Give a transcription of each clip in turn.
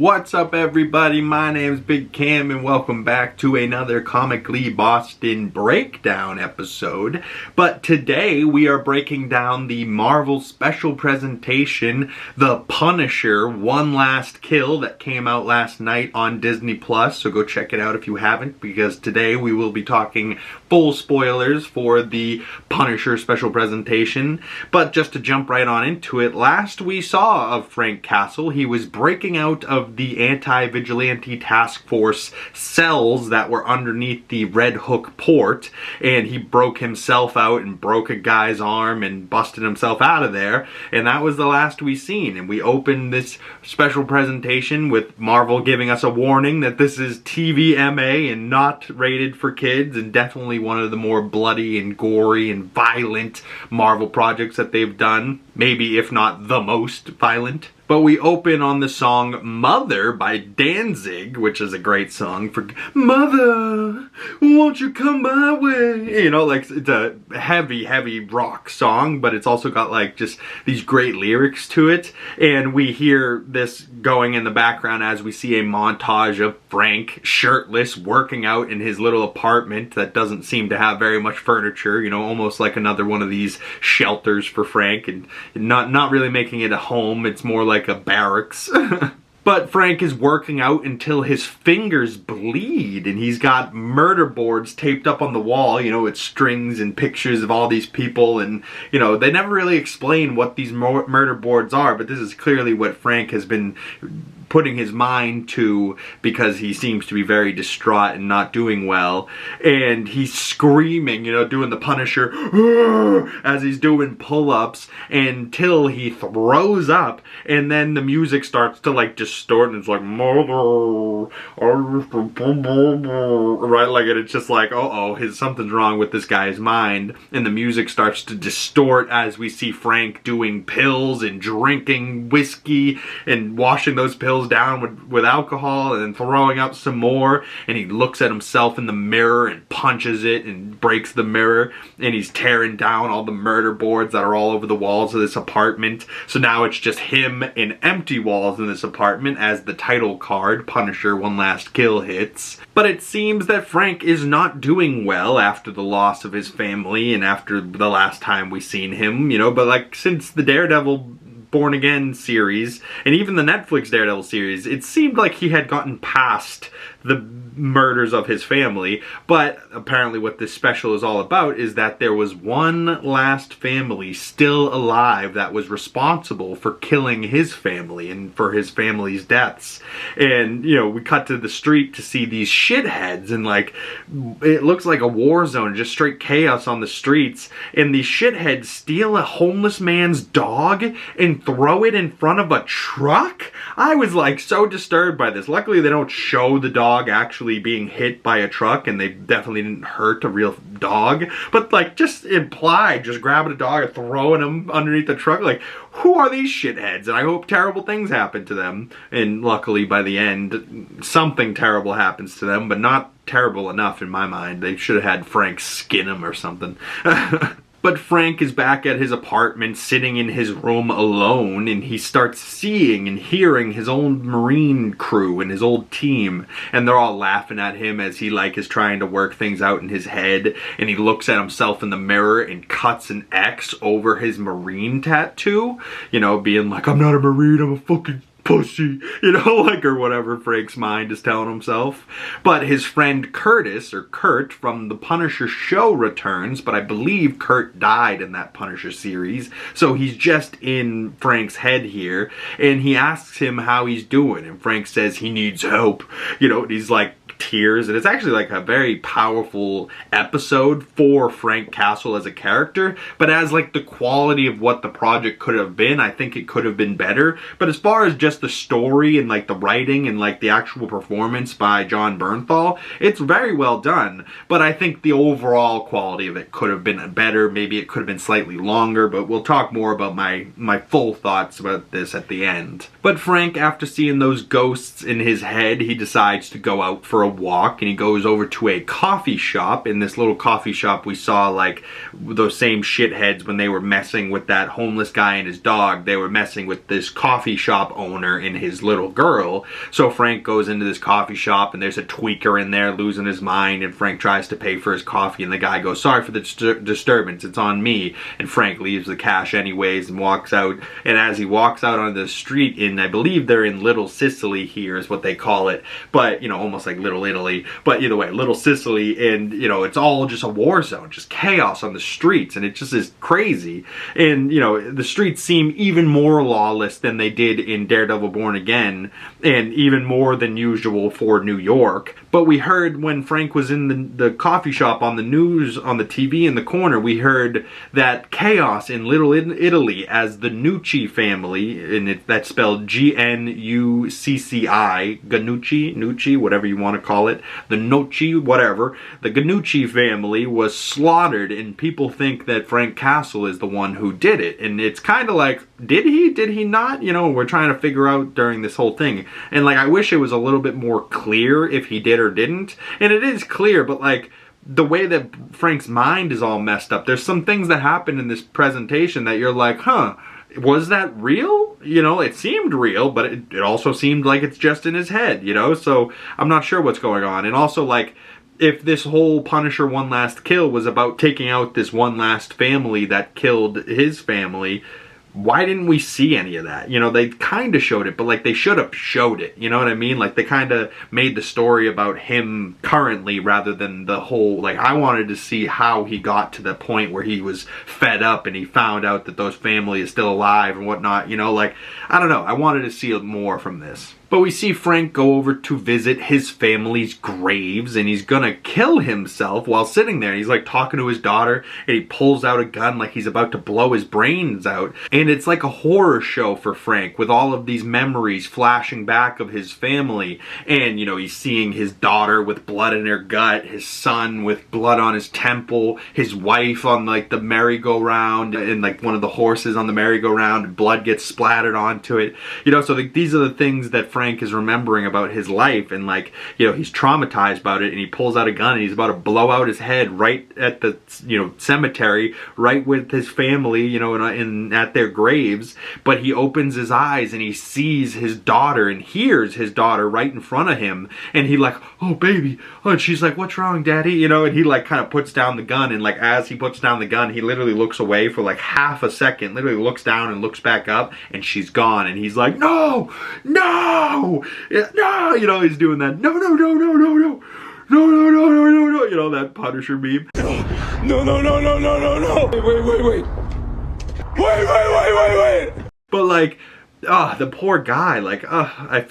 What's up, everybody? My name's Big Cam and welcome back to another Comically Boston breakdown episode. But today we are breaking down the Marvel special presentation, The Punisher: One Last Kill, that came out last night on Disney+. So go check it out if you haven't, because today we will be talking full spoilers for the Punisher special presentation. But just to jump right on into it, last we saw of Frank Castle, he was breaking out of the anti-vigilante task force cells that were underneath the Red Hook port, and he broke himself out and broke a guy's arm and busted himself out of there, and that was the last we seen. And we opened this special presentation with Marvel giving us a warning that this is TVMA and not rated for kids, and definitely one of the more bloody and gory and violent Marvel projects that they've done, maybe if not the most violent. But we open on the song Mother by Danzig, which is a great song for Mother, won't you come my way? You know, like, it's a heavy, heavy rock song, but it's also got like just these great lyrics to it. And we hear this going in the background as we see a montage of Frank shirtless working out in his little apartment that doesn't seem to have very much furniture, you know, almost like another one of these shelters for Frank, and not really making it a home. It's more like a barracks. But Frank is working out until his fingers bleed, and he's got murder boards taped up on the wall, you know, with strings and pictures of all these people, and, you know, they never really explain what these murder boards are, but this is clearly what Frank has been putting his mind to, because he seems to be very distraught and not doing well. And he's screaming, you know, doing the Punisher as he's doing pull-ups until he throws up, and then the music starts to like distort, and it's like mother, right, like, and it's just like, something's wrong with this guy's mind, and the music starts to distort as we see Frank doing pills and drinking whiskey and washing those pills down with alcohol and then throwing up some more, and he looks at himself in the mirror and punches it and breaks the mirror, and he's tearing down all the murder boards that are all over the walls of this apartment. So now it's just him and empty walls in this apartment as the title card, Punisher: One Last Kill, hits. But it seems that Frank is not doing well after the loss of his family and after the last time we seen him, you know, but like since the Daredevil Born Again series, and even the Netflix Daredevil series, it seemed like he had gotten past the murders of his family. But apparently what this special is all about is that there was one last family still alive that was responsible for killing his family and for his family's deaths. And, you know, we cut to the street to see these shitheads, and like, it looks like a war zone, just straight chaos on the streets, and these shitheads steal a homeless man's dog and throw it in front of a truck. I was like so disturbed by this. Luckily they don't show the dog actually being hit by a truck, and they definitely didn't hurt a real dog, but like, just implied just grabbing a dog and throwing him underneath the truck. Like, who are these shitheads? And I hope terrible things happen to them. And luckily by the end something terrible happens to them, but not terrible enough in my mind. They should have had Frank skin him or something. But Frank is back at his apartment, sitting in his room alone, and he starts seeing and hearing his old Marine crew and his old team, and they're all laughing at him as he like is trying to work things out in his head, and he looks at himself in the mirror and cuts an X over his Marine tattoo, you know, being like, I'm not a Marine, I'm a fucking pussy, you know, like, or whatever Frank's mind is telling himself. But his friend Curtis, or Kurt, from the Punisher show returns, but I believe Kurt died in that Punisher series, so he's just in Frank's head here, and he asks him how he's doing, and Frank says he needs help, you know, and he's like, tears, and it's actually like a very powerful episode for Frank Castle as a character, but as like the quality of what the project could have been, I think it could have been better. But as far as just the story and like the writing and like the actual performance by Jon Bernthal, it's very well done, but I think the overall quality of it could have been better. Maybe it could have been slightly longer, but we'll talk more about my full thoughts about this at the end. But Frank, after seeing those ghosts in his head, he decides to go out for a walk, and he goes over to a coffee shop. In this little coffee shop, we saw like those same shitheads when they were messing with that homeless guy and his dog. They were messing with this coffee shop owner and his little girl. So Frank goes into this coffee shop, and there's a tweaker in there losing his mind, and Frank tries to pay for his coffee, and the guy goes, "Sorry for the disturbance, it's on me." And Frank leaves the cash anyways and walks out. And as he walks out on the street in, I believe they're in Little Sicily here is what they call it, but you know, almost like Little Italy, but either way, Little Sicily, and you know, it's all just a war zone, just chaos on the streets, and it just is crazy. And you know, the streets seem even more lawless than they did in Daredevil Born Again, and even more than usual for New York. But we heard when Frank was in the coffee shop on the news, on the TV in the corner, we heard that chaos in Little Italy as the Nucci family, and that's spelled G-N-U-C-C-I, Nucci, whatever you want to call it, the Noci, whatever. The Nucci family was slaughtered, and people think that Frank Castle is the one who did it. And it's kind of like, did he not? You know, we're trying to figure out during this whole thing. And like, I wish it was a little bit more clear if he did or didn't. And it is clear, but like, the way that Frank's mind is all messed up, there's some things that happen in this presentation that you're like, huh, was that real? You know, it seemed real, but it also seemed like it's just in his head, you know? So I'm not sure what's going on. And also, like, if this whole Punisher One Last Kill was about taking out this one last family that killed his family, why didn't we see any of that? You know, they kind of showed it, but like, they should have showed it, you know what I mean? Like, they kind of made the story about him currently rather than the whole, like, I wanted to see how he got to the point where he was fed up and he found out that those family is still alive and whatnot, you know? Like, I don't know, I wanted to see more from this. But we see Frank go over to visit his family's graves, and he's gonna kill himself while sitting there. He's like talking to his daughter, and he pulls out a gun like he's about to blow his brains out. And it's like a horror show for Frank, with all of these memories flashing back of his family. And, you know, he's seeing his daughter with blood in her gut, his son with blood on his temple, his wife on like the merry-go-round, and like one of the horses on the merry-go-round, and blood gets splattered onto it. You know, so these are the things that Frank is remembering about his life, and like, you know, he's traumatized about it, and he pulls out a gun and he's about to blow out his head right at the, you know, cemetery, right with his family, you know, at their graves. But he opens his eyes and he sees his daughter and hears his daughter right in front of him, and he like, "Oh baby," oh, and she's like, "What's wrong, daddy?" You know, and he like kind of puts down the gun, and like as he puts down the gun, he literally looks away for like half a second, literally looks down and looks back up, and she's gone, and he's like, "No, no, no, you know, he's doing that, no, no, no, no, no, no, no, no, no, no, no, no, you know, that Punisher meme. No, no, no, no, no, no, no, no, wait. But like, the poor guy, like,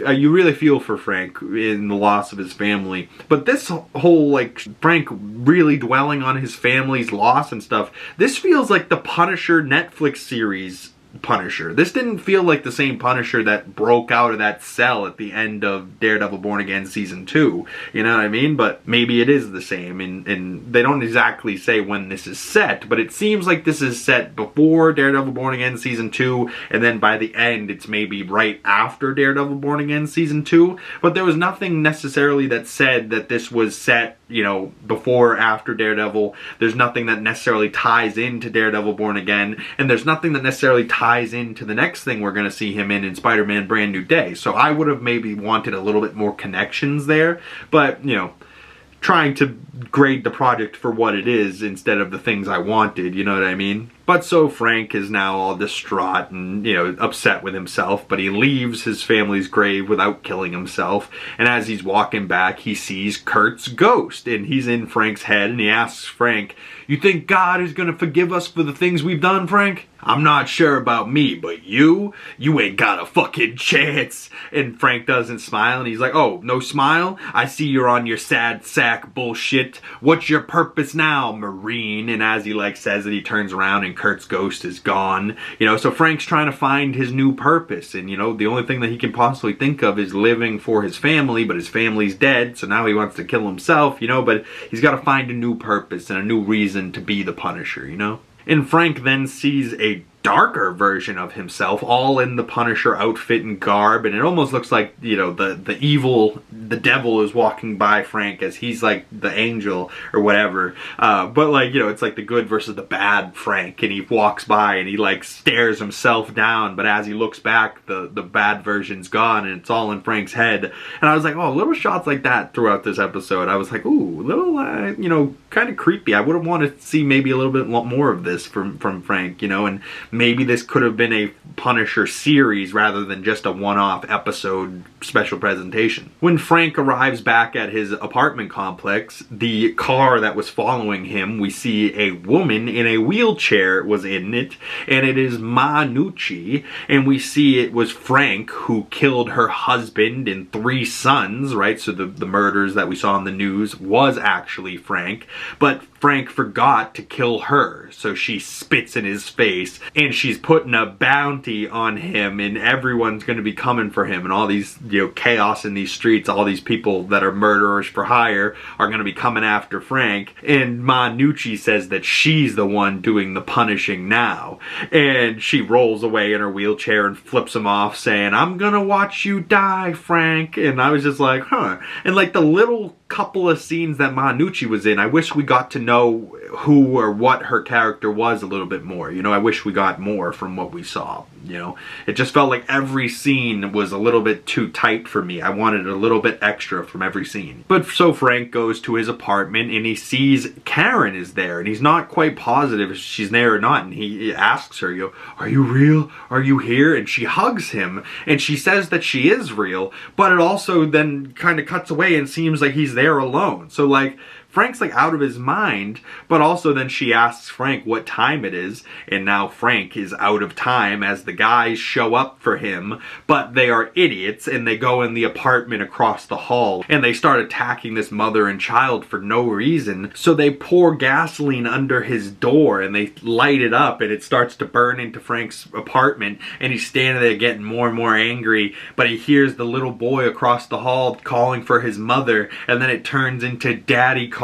you really feel for Frank in the loss of his family. But this whole, like, Frank really dwelling on his family's loss and stuff, this feels like the Punisher Netflix series Punisher. This didn't feel like the same Punisher that broke out of that cell at the end of Daredevil Born Again Season 2. You know what I mean? But maybe it is the same, and they don't exactly say when this is set, but it seems like this is set before Daredevil Born Again Season 2, and then by the end it's maybe right after Daredevil Born Again Season 2. But there was nothing necessarily that said that this was set, you know, before or after Daredevil. There's nothing that necessarily ties into Daredevil Born Again, and there's nothing that necessarily ties into the next thing we're going to see him in Spider-Man Brand New Day. So I would have maybe wanted a little bit more connections there, but, you know, trying to grade the project for what it is instead of the things I wanted, you know what I mean? But so Frank is now all distraught and, you know, upset with himself, but he leaves his family's grave without killing himself. And as he's walking back, he sees Kurt's ghost, and he's in Frank's head, and he asks Frank, "You think God is gonna forgive us for the things we've done, Frank? I'm not sure about me, but you ain't got a fucking chance." And Frank doesn't smile, and he's like, "Oh, no smile? I see you're on your sad sack bullshit. What's your purpose now, Marine?" And as he like says it, he turns around and Kurt's ghost is gone. You know, so Frank's trying to find his new purpose, and you know, the only thing that he can possibly think of is living for his family, but his family's dead, so now he wants to kill himself, you know, but he's got to find a new purpose and a new reason to be the Punisher, you know? And Frank then sees a darker version of himself, all in the Punisher outfit and garb, and it almost looks like, you know, the devil is walking by Frank as he's like the angel or whatever. But like, you know, it's like the good versus the bad Frank, and he walks by and he like stares himself down, but as he looks back, the bad version's gone and it's all in Frank's head. And I was like, oh, little shots like that throughout this episode. I was like, ooh, little, you know, kind of creepy. I would have wanted to see maybe a little bit more of this from Frank, you know, and maybe this could have been a Punisher series rather than just a one-off episode special presentation. When Frank arrives back at his apartment complex, the car that was following him, we see a woman in a wheelchair was in it, and it is Ma Nucci, and we see it was Frank who killed her husband and 3 sons, right? So the murders that we saw in the news was actually Frank, but Frank forgot to kill her, so she spits in his face, and she's putting a bounty on him, and everyone's going to be coming for him, and all these, you know, chaos in these streets, all these people that are murderers for hire are going to be coming after Frank, and Ma Nucci says that she's the one doing the punishing now, and she rolls away in her wheelchair and flips him off, saying, "I'm gonna watch you die, Frank," and I was just like, huh, and like the little couple of scenes that Ma Nucci was in, I wish we got to know who or what her character was a little bit more. You know, I wish we got more from what we saw. You know, it just felt like every scene was a little bit too tight for me. I wanted a little bit extra from every scene. But so Frank goes to his apartment and he sees Karen is there, and he's not quite positive if she's there or not, and he asks her, you know, "Are you real? Are you here?" And she hugs him and she says that she is real, but it also then kind of cuts away and seems like he's there alone. So like, Frank's like out of his mind, but also then she asks Frank what time it is, and now Frank is out of time as the guys show up for him, but they are idiots and they go in the apartment across the hall and they start attacking this mother and child for no reason. So they pour gasoline under his door and they light it up and it starts to burn into Frank's apartment, and he's standing there getting more and more angry, but he hears the little boy across the hall calling for his mother, and then it turns into daddy calls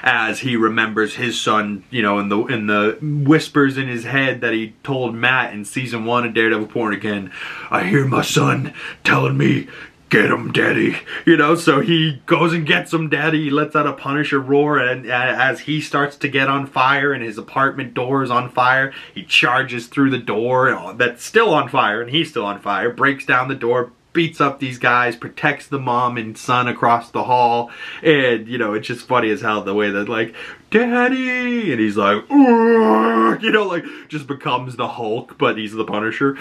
as he remembers his son, you know, in the whispers in his head that he told Matt in season 1 of Daredevil Born Again. "I hear my son telling me, 'Get him, Daddy.'" You know, so he goes and gets him, Daddy. He lets out a Punisher roar, and as he starts to get on fire and his apartment door is on fire, he charges through the door that's still on fire, and he's still on fire, breaks down the door, beats up these guys, protects the mom and son across the hall, and, you know, it's just funny as hell the way that, like, "Daddy," and he's like, "Ugh," you know, like, just becomes the Hulk, but he's the Punisher.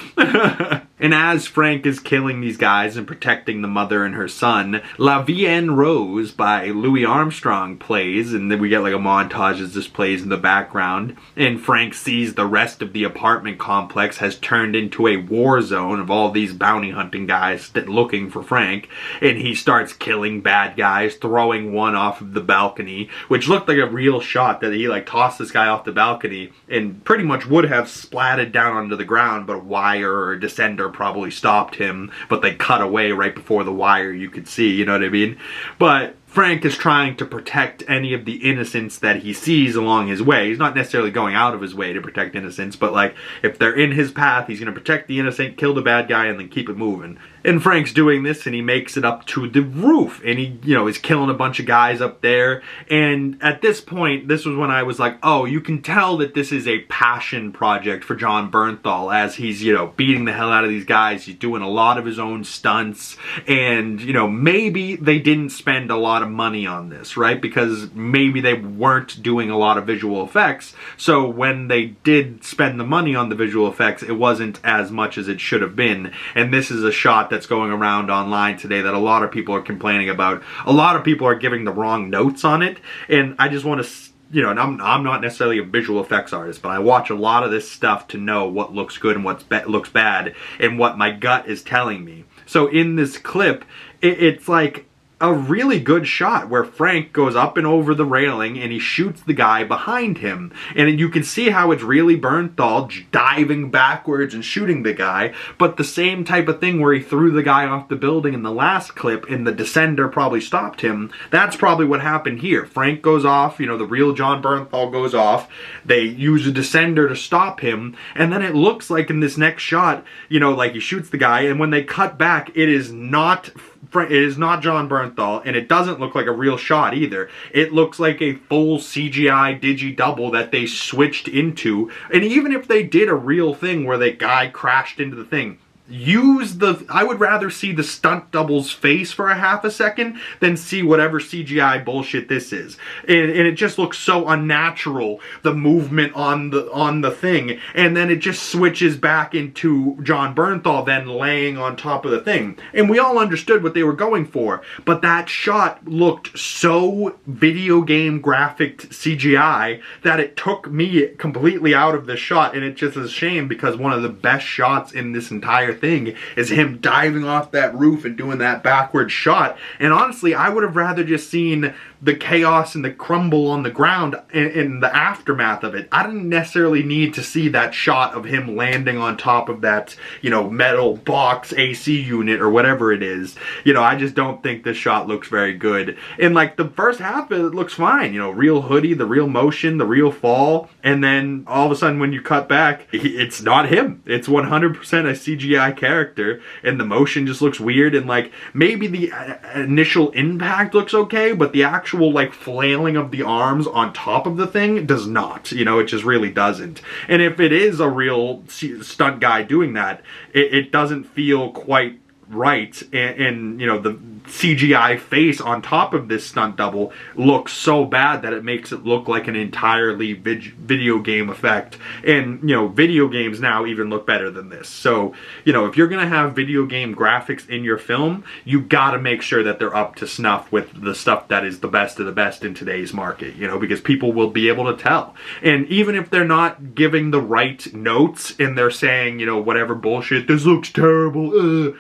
And as Frank is killing these guys and protecting the mother and her son, La Vie en Rose by Louis Armstrong plays, and then we get like a montage as this plays in the background, and Frank sees the rest of the apartment complex has turned into a war zone of all these bounty hunting guys looking for Frank, and he starts killing bad guys, throwing one off of the balcony, which looked like a real shot that he like tossed this guy off the balcony and pretty much would have splatted down onto the ground, but a wire or a descender probably stopped him, but they cut away right before the wire, you could see, you know what I mean? But Frank is trying to protect any of the innocents that he sees along his way. He's not necessarily going out of his way to protect innocents, but like, if they're in his path, he's going to protect the innocent, kill the bad guy, and then keep it moving. And Frank's doing this, and he makes it up to the roof, and he, you know, is killing a bunch of guys up there. And at this point, this was when I was like, oh, you can tell that this is a passion project for Jon Bernthal, as he's, you know, beating the hell out of these guys. He's doing a lot of his own stunts, and, you know, maybe they didn't spend a lot of money on this, right? Because maybe they weren't doing a lot of visual effects, so when they did spend the money on the visual effects, it wasn't as much as it should have been. And this is a shot that's going around online today that a lot of people are complaining about. A lot of people are giving the wrong notes on it, and I just want to, you know, and I'm not necessarily a visual effects artist, but I watch a lot of this stuff to know what looks good and what looks bad, and what my gut is telling me. So in this clip, it's like, a really good shot where Frank goes up and over the railing and he shoots the guy behind him. And you can see how it's really Bernthal diving backwards and shooting the guy, but the same type of thing where he threw the guy off the building in the last clip and the descender probably stopped him. That's probably what happened here. Frank goes off, you know, the real Jon Bernthal goes off. They use a descender to stop him, and then it looks like in this next shot, you know, like he shoots the guy, and when they cut back, it is not Jon Bernthal, and it doesn't look like a real shot either. It looks like a full CGI digi-double that they switched into. And even if they did a real thing where the guy crashed into the thing, I would rather see the stunt double's face for a half a second than see whatever CGI bullshit this is. And it just looks so unnatural, the movement on the thing, and then it just switches back into Jon Bernthal then laying on top of the thing. And we all understood what they were going for, but that shot looked so video game graphic CGI that it took me completely out of the shot, and it just is a shame because one of the best shots in this entire thing is him diving off that roof and doing that backward shot. And honestly, I would have rather just seen the chaos and the crumble on the ground in the aftermath of it. I didn't necessarily need to see that shot of him landing on top of that, you know, metal box AC unit or whatever it is. You know, I just don't think this shot looks very good. And like the first half of it looks fine, you know, real hoodie, the real motion, the real fall, and then all of a sudden when you cut back, it's not him. It's 100% a CGI character, and the motion just looks weird, and like maybe the initial impact looks okay, but the actual like flailing of the arms on top of the thing does not. You know, it just really doesn't. And if it is a real stunt guy doing that, it doesn't feel quite right, and you know, the CGI face on top of this stunt double looks so bad that it makes it look like an entirely video game effect. And you know, video games now even look better than this. So you know, if you're gonna have video game graphics in your film, you gotta make sure that they're up to snuff with the stuff that is the best of the best in today's market, you know, because people will be able to tell. And even if they're not giving the right notes and they're saying, you know, whatever bullshit, this looks terrible,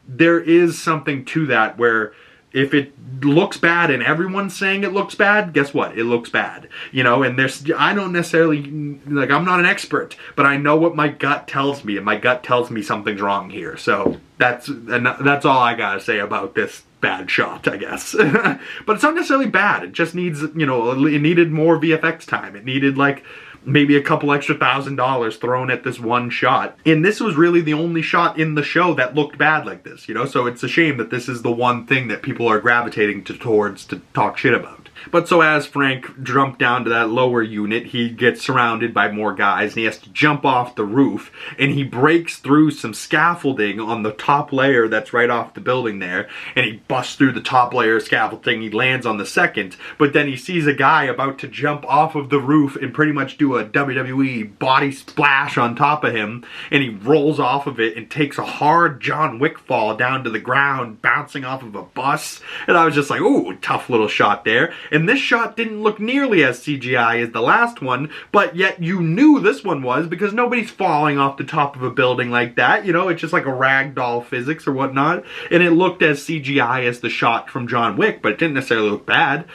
there is something to that where if it looks bad and everyone's saying it looks bad, guess what? It looks bad. You know, and I don't necessarily, like, I'm not an expert, but I know what my gut tells me, and my gut tells me something's wrong here. So that's all I gotta say about this bad shot, I guess. But it's not necessarily bad. It just needs, you know, it needed more VFX time. It needed like maybe a couple extra $1,000 thrown at this one shot. And this was really the only shot in the show that looked bad like this, you know? So it's a shame that this is the one thing that people are gravitating towards to talk shit about. But so as Frank jumped down to that lower unit, he gets surrounded by more guys, and he has to jump off the roof, and he breaks through some scaffolding on the top layer that's right off the building there, and he busts through the top layer of scaffolding. He lands on the second, but then he sees a guy about to jump off of the roof and pretty much do a WWE body splash on top of him, and he rolls off of it and takes a hard John Wick fall down to the ground, bouncing off of a bus. And I was just like, ooh, tough little shot there. And this shot didn't look nearly as CGI as the last one, but yet you knew this one was, because nobody's falling off the top of a building like that. You know, it's just like a ragdoll physics or whatnot. And it looked as CGI as the shot from John Wick, but it didn't necessarily look bad.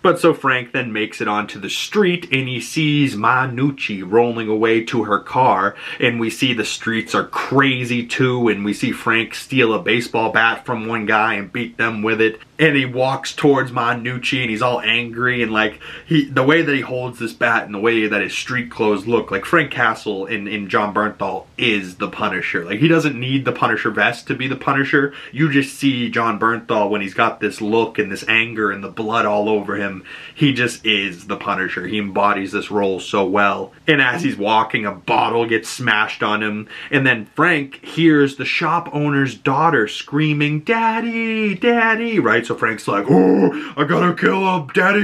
But so Frank then makes it onto the street, and he sees Manucci rolling away to her car, and we see the streets are crazy too, and we see Frank steal a baseball bat from one guy and beat them with it. And he walks towards Manucci, and he's all angry, and like the way that he holds this bat and the way that his street clothes look, like Frank Castle in Jon Bernthal is the Punisher. Like, he doesn't need the Punisher vest to be the Punisher. You just see Jon Bernthal when he's got this look and this anger and the blood all over him. He just is the Punisher. He embodies this role so well. And as he's walking, a bottle gets smashed on him, and then Frank hears the shop owner's daughter screaming, "Daddy, Daddy," right? So Frank's like, "Oh, I gotta kill him, Daddy,"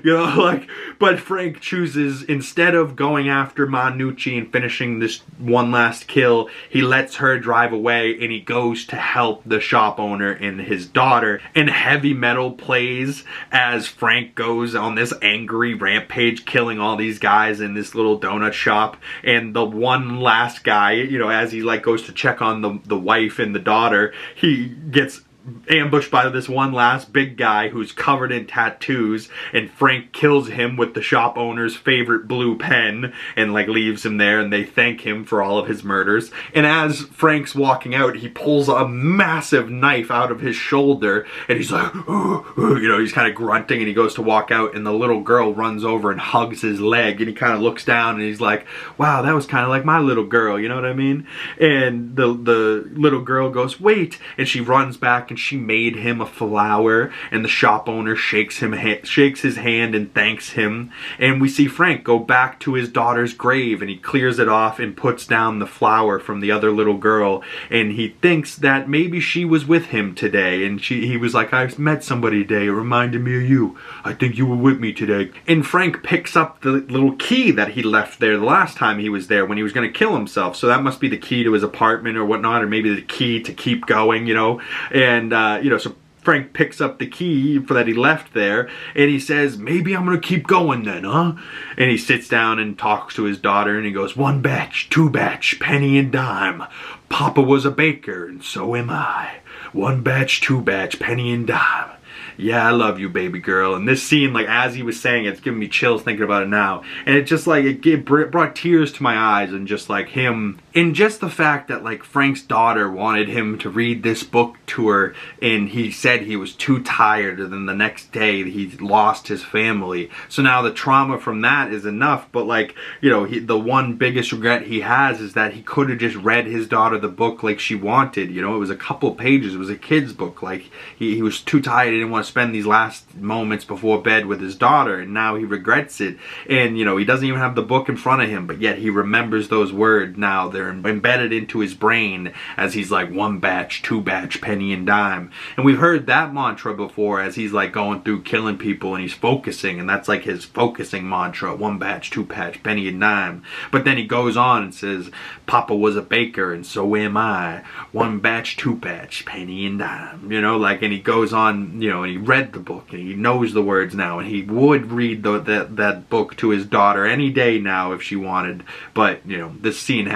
you know, like, but Frank chooses, instead of going after Manucci and finishing this one last kill, he lets her drive away, and he goes to help the shop owner and his daughter. And heavy metal plays as Frank goes on this angry rampage, killing all these guys in this little donut shop. And the one last guy, you know, as he like goes to check on the wife and the daughter, he gets ambushed by this one last big guy who's covered in tattoos, and Frank kills him with the shop owner's favorite blue pen and like leaves him there, and they thank him for all of his murders. And as Frank's walking out, he pulls a massive knife out of his shoulder, and he's like, you know, he's kind of grunting, and he goes to walk out, and the little girl runs over and hugs his leg, and he kind of looks down and he's like, wow, that was kind of like my little girl, you know what I mean? And the little girl goes, wait, and she runs back and she made him a flower, and the shop owner shakes his hand and thanks him. And we see Frank go back to his daughter's grave, and he clears it off and puts down the flower from the other little girl, and he thinks that maybe she was with him today, and he was like, I met somebody today, it reminded me of you, I think you were with me today. And Frank picks up the little key that he left there the last time he was there when he was going to kill himself, so that must be the key to his apartment or whatnot, or maybe the key to keep going, you know. And you know, so Frank picks up the key that he left there, and he says, maybe I'm gonna keep going then, huh? And he sits down and talks to his daughter, and he goes, 1 batch, 2 batch, penny and dime. Papa was a baker, and so am I. 1 batch, 2 batch, penny and dime. Yeah, I love you, baby girl. And this scene, like, as he was saying it, it's giving me chills thinking about it now. And it just, like, it brought tears to my eyes, and just, like, him, and just the fact that, like, Frank's daughter wanted him to read this book to her, and he said he was too tired, and then the next day he lost his family. So now the trauma from that is enough, but, like, you know, the one biggest regret he has is that he could have just read his daughter the book like she wanted. You know, it was a couple pages, it was a kid's book. Like, he was too tired, he didn't want to spend these last moments before bed with his daughter, and now he regrets it. And you know, he doesn't even have the book in front of him, but yet he remembers those words now. They're embedded into his brain as he's like, 1 batch, 2 batch, penny and dime. And we've heard that mantra before as he's like going through killing people and he's focusing, and that's like his focusing mantra, 1 batch, 2 batch, penny and dime. But then he goes on and says, Papa was a baker and so am I. 1 batch, 2 batch, penny and dime. You know, like, and he goes on, you know, and he read the book and he knows the words now, and he would read that book to his daughter any day now if she wanted. But you know, this scene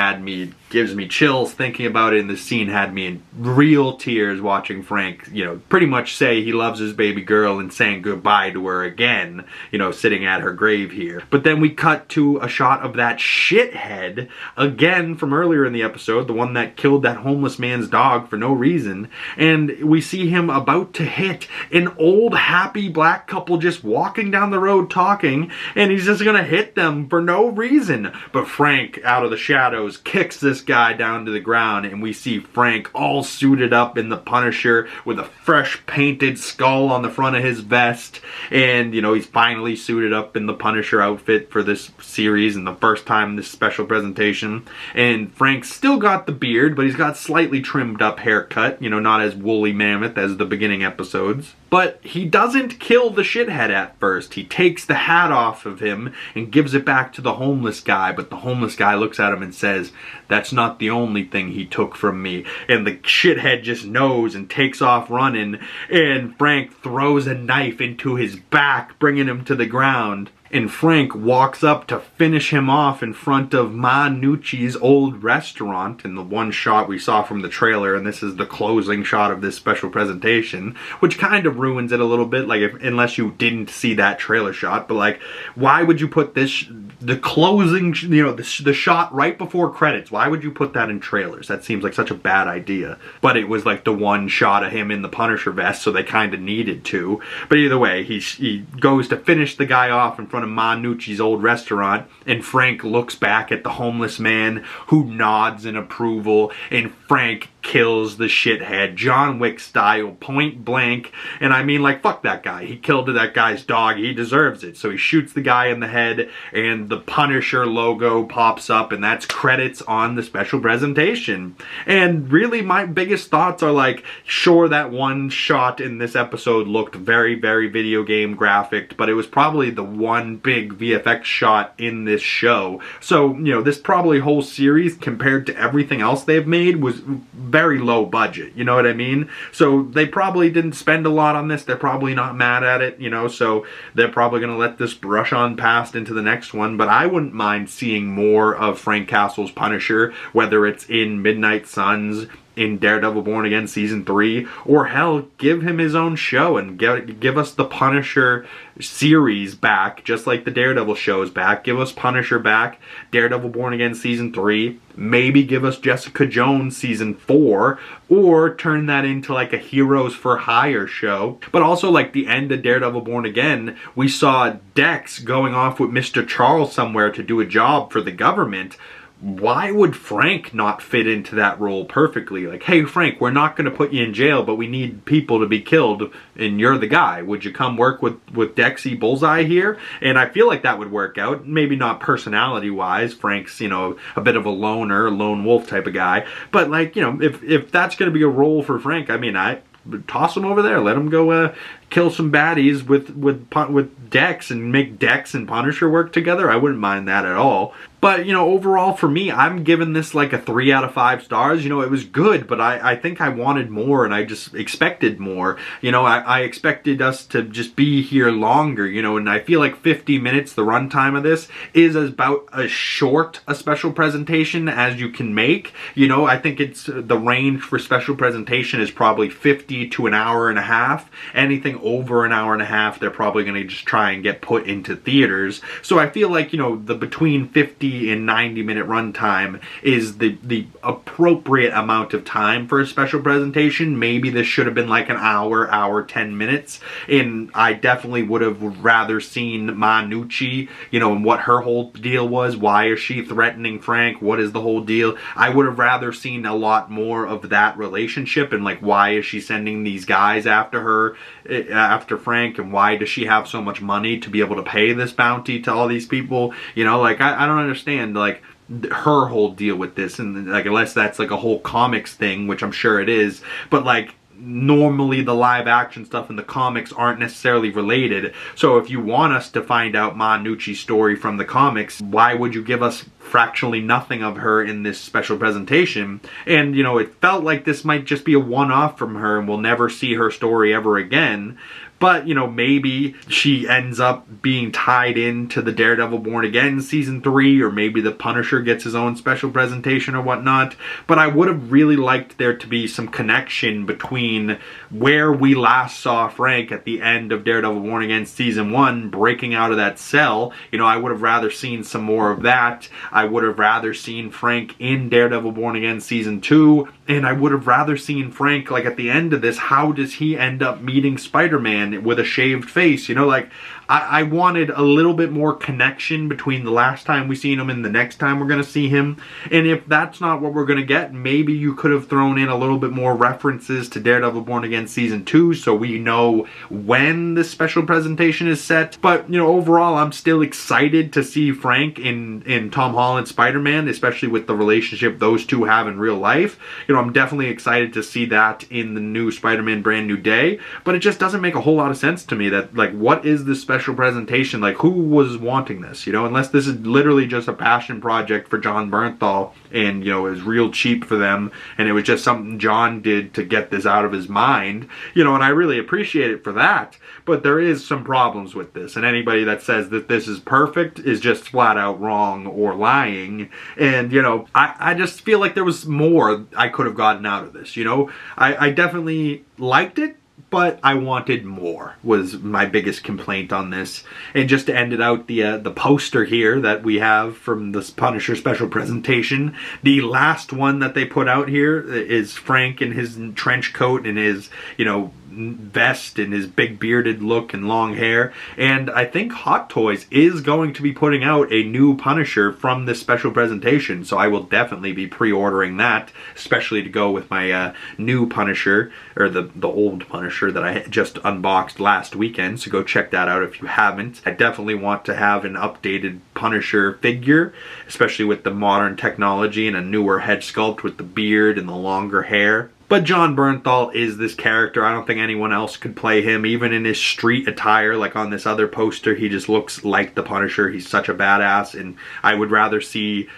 gives me chills thinking about it, and this scene had me in real tears watching Frank, you know, pretty much say he loves his baby girl and saying goodbye to her again, you know, sitting at her grave here. But then we cut to a shot of that shithead again from earlier in the episode, the one that killed that homeless man's dog for no reason, and we see him about to hit an old happy black couple just walking down the road talking, and he's just gonna hit them for no reason. But Frank, out of the shadows, kicks this guy down to the ground, and we see Frank all suited up in the Punisher with a fresh painted skull on the front of his vest, and you know, he's finally suited up in the Punisher outfit for this series and the first time in this special presentation. And Frank's still got the beard, but he's got slightly trimmed up haircut, you know, not as woolly mammoth as the beginning episodes. But he doesn't kill the shithead at first. He takes the hat off of him and gives it back to the homeless guy, but the homeless guy looks at him and says, that's not the only thing he took from me. And the shithead just knows and takes off running, and Frank throws a knife into his back, bringing him to the ground. And Frank walks up to finish him off in front of Ma Nucci's old restaurant in the one shot we saw from the trailer, and this is the closing shot of this special presentation, which kind of ruins it a little bit, like, unless you didn't see that trailer shot. But like, why would you put this, the closing, you know, the shot right before credits, why would you put that in trailers? That seems like such a bad idea. But it was like the one shot of him in the Punisher vest, so they kind of needed to. But either way, he goes to finish the guy off in front of Ma Nucci's old restaurant, and Frank looks back at the homeless man who nods in approval, and Frank kills the shithead, John Wick style, point blank. And I mean, like, fuck that guy. He killed that guy's dog. He deserves it. So he shoots the guy in the head, and the Punisher logo pops up, and that's credits on the special presentation. And really, my biggest thoughts are like, sure, that one shot in this episode looked very, very video game graphic, but it was probably the one big VFX shot in this show. So, you know, this probably whole series compared to everything else they've made was very low budget, you know what I mean? So they probably didn't spend a lot on this. They're probably not mad at it, you know, so they're probably going to let this brush on past into the next one. But I wouldn't mind seeing more of Frank Castle's Punisher, whether it's in Midnight Suns, in Daredevil Born Again Season 3, or hell, give him his own show and give us the Punisher series back, just like the Daredevil shows back. Give us Punisher back, Daredevil Born Again Season 3, maybe give us Jessica Jones Season 4, or turn that into like a Heroes for Hire show. But also, like, the end of Daredevil Born Again, we saw Dex going off with Mr. Charles somewhere to do a job for the government. Why would Frank not fit into that role perfectly? Like, hey Frank, we're not going to put you in jail, but we need people to be killed, and you're the guy. Would you come work with Dexy Bullseye here? And I feel like that would work out. Maybe not personality-wise. Frank's, you know, a bit of a loner, lone wolf type of guy. But, like, you know, if that's going to be a role for Frank, I mean, I toss him over there. Let him go kill some baddies with Dex and make Dex and Punisher work together. I wouldn't mind that at all. But, you know, overall for me, I'm giving this like a 3 out of 5 stars. You know, it was good, but I think I wanted more, and I just expected more. You know, I expected us to just be here longer, you know, and I feel like 50 minutes, the runtime of this, is about as short a special presentation as you can make. You know, I think it's the range for special presentation is probably 50 to an hour and a half. Anything over an hour and a half, they're probably going to just try and get put into theaters. So I feel like, you know, the between 50 and 90-minute runtime is the appropriate amount of time for a special presentation. Maybe this should have been like an hour 10 minutes, and I definitely would have rather seen Ma Nucci, you know, and what her whole deal was. Why is she threatening Frank? What is the whole deal? I would have rather seen a lot more of that relationship, and like, why is she sending these guys after her, after Frank, and why does she have so much money to be able to pay this bounty to all these people? You know, like, I don't understand like her whole deal with this, and like, unless that's like a whole comics thing, which I'm sure it is, but like, normally the live action stuff in the comics aren't necessarily related. So if you want us to find out Ma Nucci's story from the comics, why would you give us fractionally nothing of her in this special presentation? And, you know, it felt like this might just be a one-off from her and we'll never see her story ever again. But, you know, maybe she ends up being tied into the Daredevil Born Again Season 3, or maybe the Punisher gets his own special presentation or whatnot. But I would have really liked there to be some connection between where we last saw Frank at the end of Daredevil Born Again Season 1, breaking out of that cell. You know, I would have rather seen some more of that. I would have rather seen Frank in Daredevil Born Again Season 2, and I would have rather seen Frank, like, at the end of this, how does he end up meeting Spider-Man with a shaved face? You know, like, I wanted a little bit more connection between the last time we seen him and the next time we're going to see him. And if that's not what we're going to get, maybe you could have thrown in a little bit more references to Daredevil Born Again Season 2 so we know when this special presentation is set. But, you know, overall, I'm still excited to see Frank in Tom Holland's Spider-Man, especially with the relationship those two have in real life. You know, I'm definitely excited to see that in the new Spider-Man Brand New Day. But it just doesn't make a whole lot of sense to me that, like, what is this special presentation? Like, who was wanting this, you know, unless this is literally just a passion project for John Bernthal, and, you know, it was real cheap for them, and it was just something John did to get this out of his mind, you know, and I really appreciate it for that. But there is some problems with this, and anybody that says that this is perfect is just flat out wrong or lying. And, you know, I just feel like there was more I could have gotten out of this, you know. I definitely liked it, but I wanted more, was my biggest complaint on this. And just to end it out, the poster here that we have from this Punisher special presentation, the last one that they put out here is Frank in his trench coat and his, you know, vest and his big bearded look and long hair. And I think Hot Toys is going to be putting out a new Punisher from this special presentation, so I will definitely be pre-ordering that, especially to go with my new Punisher, or the old Punisher that I just unboxed last weekend. So go check that out if you haven't. I definitely want to have an updated Punisher figure, especially with the modern technology and a newer head sculpt with the beard and the longer hair. But Jon Bernthal is this character. I don't think anyone else could play him, even in his street attire. Like on this other poster, he just looks like the Punisher. He's such a badass, and I would rather see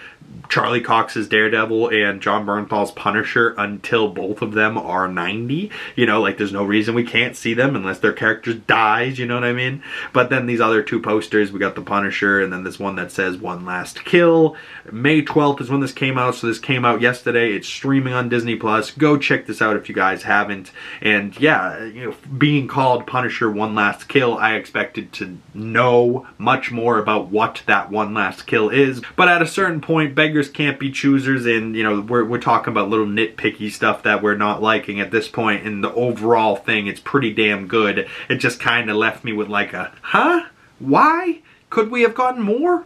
Charlie Cox's Daredevil and Jon Bernthal's Punisher until both of them are 90. You know, like there's no reason we can't see them unless their character dies, you know what I mean? But then these other two posters, we got the Punisher and then this one that says One Last Kill. May 12th is when this came out, so this came out yesterday. It's streaming on Disney+. Go check this out if you guys haven't. And yeah, you know, being called Punisher One Last Kill, I expected to know much more about what that one last kill is. But at a certain point, beggars can't be choosers, and you know, we're talking about little nitpicky stuff that we're not liking at this point, and the overall thing, it's pretty damn good. It just kind of left me with like a, huh? Why? Could we have gotten more?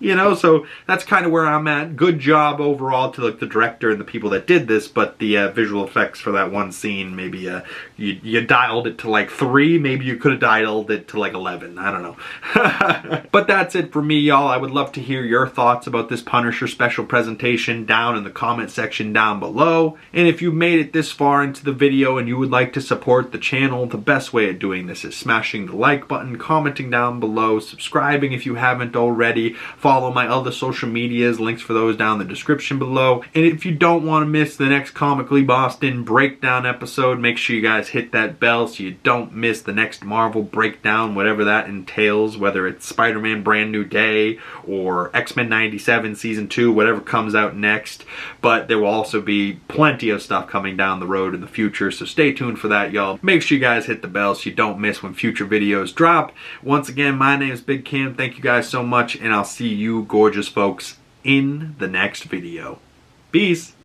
You know, so that's kind of where I'm at. Good job overall to like the director and the people that did this, but the visual effects for that one scene, maybe you dialed it to like 3, maybe you could have dialed it to like 11, I don't know. But that's it for me, y'all. I would love to hear your thoughts about this Punisher special presentation down in the comment section down below. And if you've made it this far into the video and you would like to support the channel, the best way of doing this is smashing the like button, commenting down below, subscribing if you haven't already. Follow my other social medias, links for those down in the description below. And if you don't want to miss the next Comically Boston breakdown episode, make sure you guys hit that bell so you don't miss the next Marvel breakdown, whatever that entails, whether it's Spider-Man Brand New Day or X-Men 97 Season 2, whatever comes out next. But there will also be plenty of stuff coming down the road in the future, so stay tuned for that, y'all. Make sure you guys hit the bell so you don't miss when future videos drop. Once again, my name is Big Cam. Thank you guys so much, and I'll see you gorgeous folks in the next video. Peace!